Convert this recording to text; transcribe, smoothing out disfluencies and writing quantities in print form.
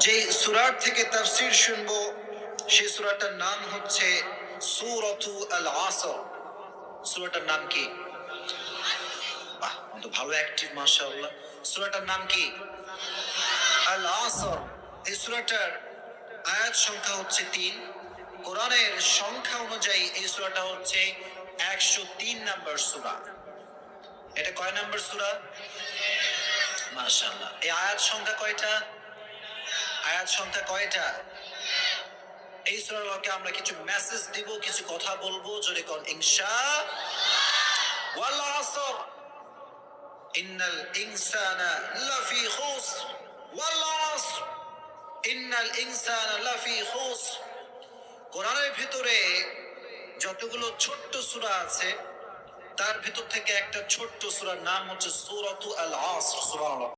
যে সূরা থেকে তাফসীর শুনবো সেই সূরাটার নাম হচ্ছে সূরাতু আল আসর। সূরাটার নাম কি? বাহ, তো ভালো অ্যাক্টিভ মাশাআল্লাহ। সূরাটার নাম কি? আল আসর। এই সূরাটার আয়াত সংখ্যা হচ্ছে ৩। কোরআনের সংখ্যা অনুযায়ী এই সূরাটা হচ্ছে ১০৩ নম্বর সূরা। এটা কয় নম্বর সূরা? মাশাআল্লাহ। এই আয়াত সংখ্যা কয়টা? আয়াত সংখ্যা কয়টা? এই সূরার আলোকে আমরা কিছু মেসেজ দিব, কিছু কথা বলবো, জোরে কোন ইনশাআল্লাহ। ওয়াল আসর ইন্নাল ইনসানা লাফি খুসর। ওয়াল আসর ইন্নাল ইনসানা লাফি খুসর। কোরআনের ভিতরে যতগুলো ছোট্ট সূরা আছে তার ভিতর থেকে একটা ছোট্ট সূরার নাম হচ্ছে সূরাতু আল আসর। সুবহানাল্লাহ।